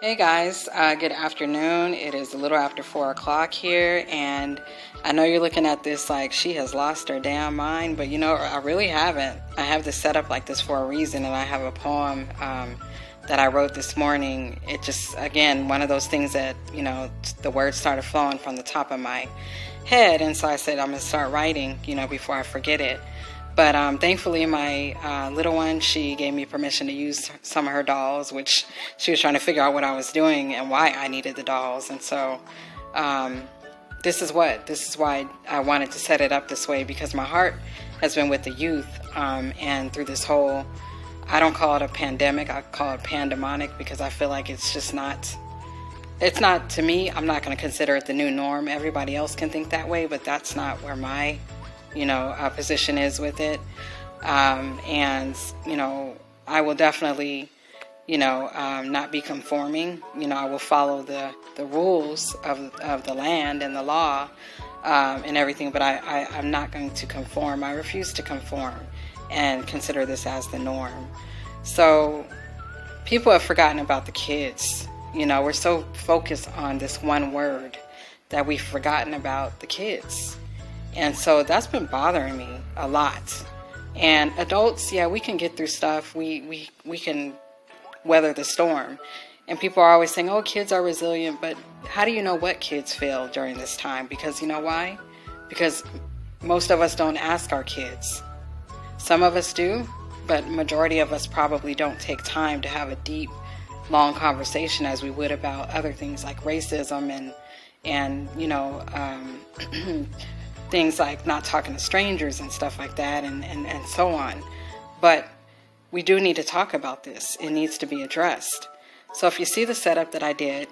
Hey guys, good afternoon. It is a little after 4 o'clock here, and I know you're looking at this like she has lost her damn mind, but I really haven't. I have this set up like this for a reason, and I have a poem that I wrote this morning. It just, again, one of those things that, the words started flowing from the top of my head, and so I said I'm going to start writing, before I forget it. But thankfully, my little one, she gave me permission to use some of her dolls, which she was trying to figure out what I was doing and why I needed the dolls. And so this is why I wanted to set it up this way, because my heart has been with the youth. And through this whole, I don't call it a pandemic, I call it pandemonic, because I feel like it's not, to me, I'm not going to consider it the new norm. Everybody else can think that way, but that's not where my position is with it. And I will definitely, not be conforming. I will follow the rules of the land and the law and everything, but I'm not going to conform. I refuse to conform and consider this as the norm. So people have forgotten about the kids. We're so focused on this one word that we've forgotten about the kids. And so that's been bothering me a lot. And adults, yeah, we can get through stuff. We can weather the storm. And people are always saying, oh, kids are resilient. But how do you know what kids feel during this time? Because you know why? Because most of us don't ask our kids. Some of us do, but majority of us probably don't take time to have a deep, long conversation as we would about other things like racism and things like not talking to strangers and stuff like that and so on. But we do need to talk about this. It needs to be addressed. So if you see the setup that I did,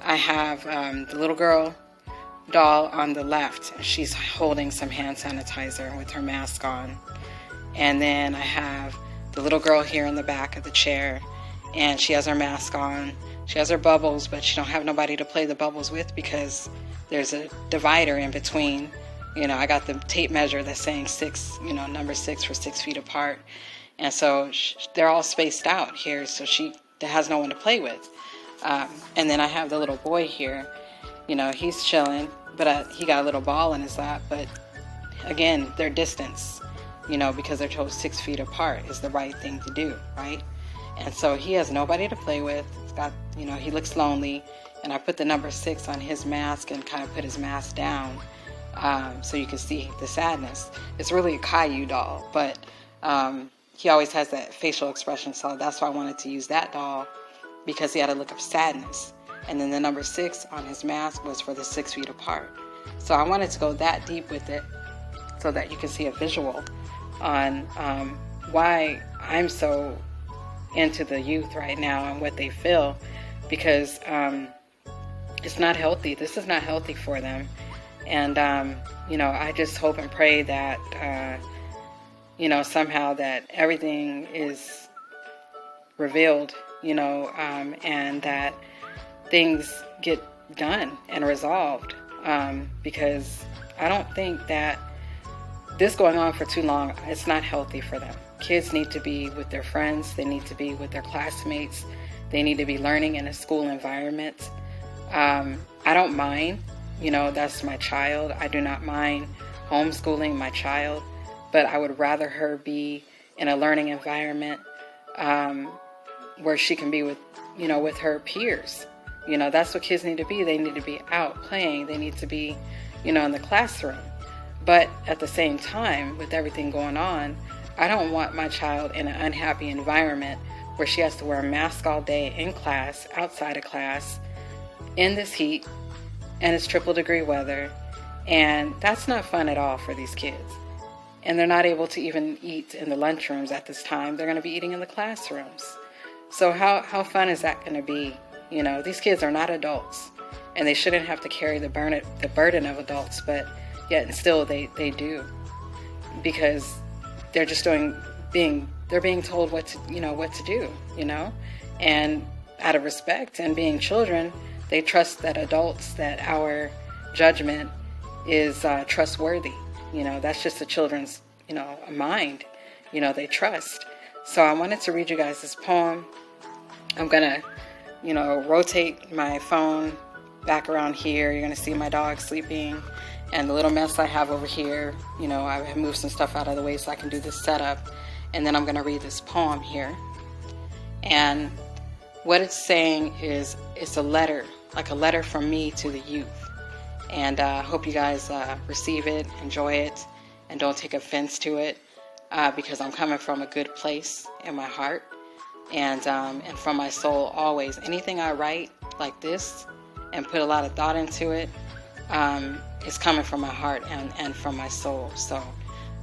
I have the little girl doll on the left. She's holding some hand sanitizer with her mask on. And then I have the little girl here in the back of the chair, and she has her mask on. She has her bubbles, but she don't have nobody to play the bubbles with because there's a divider in between. I got the tape measure that's saying 6, number 6 for 6 feet apart. And so they're all spaced out here, so she has no one to play with. And then I have the little boy here. He's chilling, but he got a little ball in his lap. But again, their distance, because they're told 6 feet apart is the right thing to do, right? And so he has nobody to play with. He's got, he looks lonely. And I put the number 6 on his mask and kind of put his mask down. So you can see the sadness. It's really a Caillou doll, but he always has that facial expression, so that's why I wanted to use that doll, because he had a look of sadness. And then the number 6 on his mask was for the 6 feet apart. So I wanted to go that deep with it so that you can see a visual on why I'm so into the youth right now and what they feel, because it's not healthy. This is not healthy for them. And, I just hope and pray that, somehow that everything is revealed, and that things get done and resolved. Because I don't think that this going on for too long, it's not healthy for them. Kids need to be with their friends. They need to be with their classmates. They need to be learning in a school environment. I don't mind. That's my child. I do not mind homeschooling my child, but I would rather her be in a learning environment where she can be with her peers. That's what kids need to be. They need to be out playing. They need to be, in the classroom. But at the same time, with everything going on, I don't want my child in an unhappy environment where she has to wear a mask all day in class, outside of class, in this heat, and it's triple degree weather, and that's not fun at all for these kids. And they're not able to even eat in the lunchrooms at this time. They're going to be eating in the classrooms. So how fun is that going to be? These kids are not adults, and they shouldn't have to carry the burden of adults, but yet and still they do, because they're just they're being told what to do, and out of respect and being children, they trust that adults, that our judgment is trustworthy. That's just the children's, mind. They trust. So I wanted to read you guys this poem. I'm going to rotate my phone back around here. You're going to see my dog sleeping and the little mess I have over here. I have moved some stuff out of the way so I can do this setup. And then I'm going to read this poem here. And what it's saying is it's a letter, like a letter from me to the youth. And I hope you guys receive it, enjoy it, and don't take offense to it, because I'm coming from a good place in my heart and from my soul always. Anything I write like this and put a lot of thought into it, it's coming from my heart and from my soul. So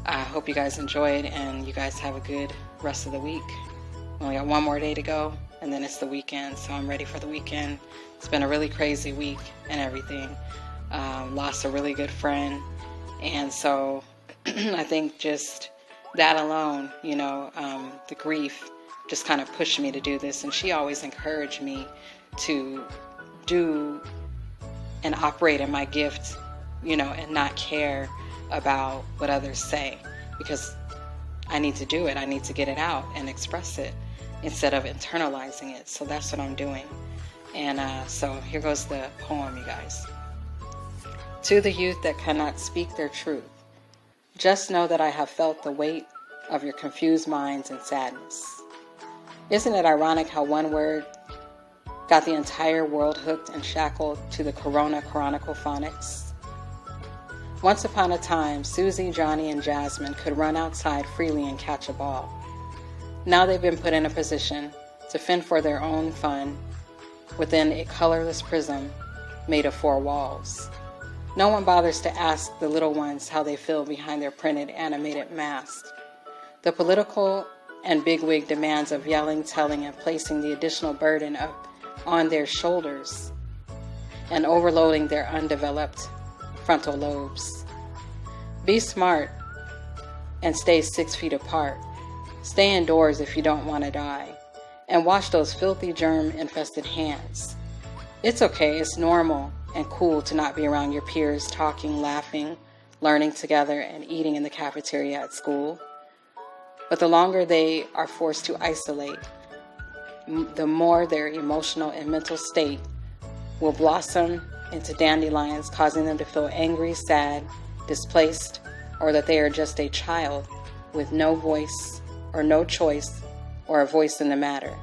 I hope you guys enjoy it, and you guys have a good rest of the week. We only got one more day to go, and then it's the weekend, so I'm ready for the weekend. It's been a really crazy week and everything. Lost a really good friend, and so I think just that alone, the grief just kind of pushed me to do this. And she always encouraged me to do and operate in my gift, and not care about what others say, because I need to do it. I need to get it out and express it instead of internalizing it. So that's what I'm doing. And so here goes the poem, you guys. To the youth that cannot speak their truth, just know that I have felt the weight of your confused minds and sadness. Isn't it ironic how one word got the entire world hooked and shackled to the Corona Chronicle phonics? Once upon a time, Susie, Johnny, and Jasmine could run outside freely and catch a ball. Now they've been put in a position to fend for their own fun within a colorless prism made of four walls. No one bothers to ask the little ones how they feel behind their printed animated masks. The political and bigwig demands of yelling, telling, and placing the additional burden on their shoulders and overloading their undeveloped frontal lobes. Be smart and stay 6 feet apart. Stay indoors if you don't want to die. And wash those filthy germ-infested hands. It's okay, it's normal and cool to not be around your peers talking, laughing, learning together, and eating in the cafeteria at school. But the longer they are forced to isolate, the more their emotional and mental state will blossom into dandelions, causing them to feel angry, sad, displaced, or that they are just a child with no voice or no choice or a voice in the matter.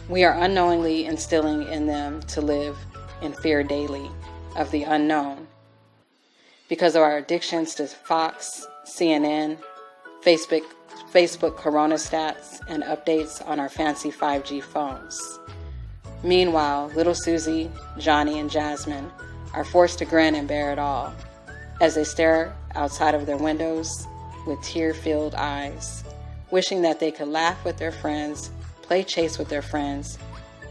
We are unknowingly instilling in them to live in fear daily of the unknown because of our addictions to Fox, CNN, Facebook Corona stats, and updates on our fancy 5G phones. Meanwhile, little Susie, Johnny, and Jasmine are forced to grin and bear it all as they stare outside of their windows with tear-filled eyes, wishing that they could laugh with their friends, play chase with their friends,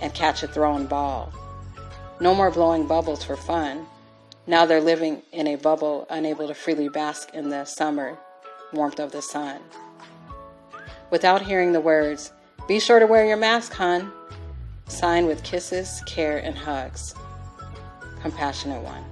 and catch a thrown ball. No more blowing bubbles for fun. Now they're living in a bubble, unable to freely bask in the summer warmth of the sun. Without hearing the words, "Be sure to wear your mask, hon," signed with kisses, care, and hugs. Compassionate One.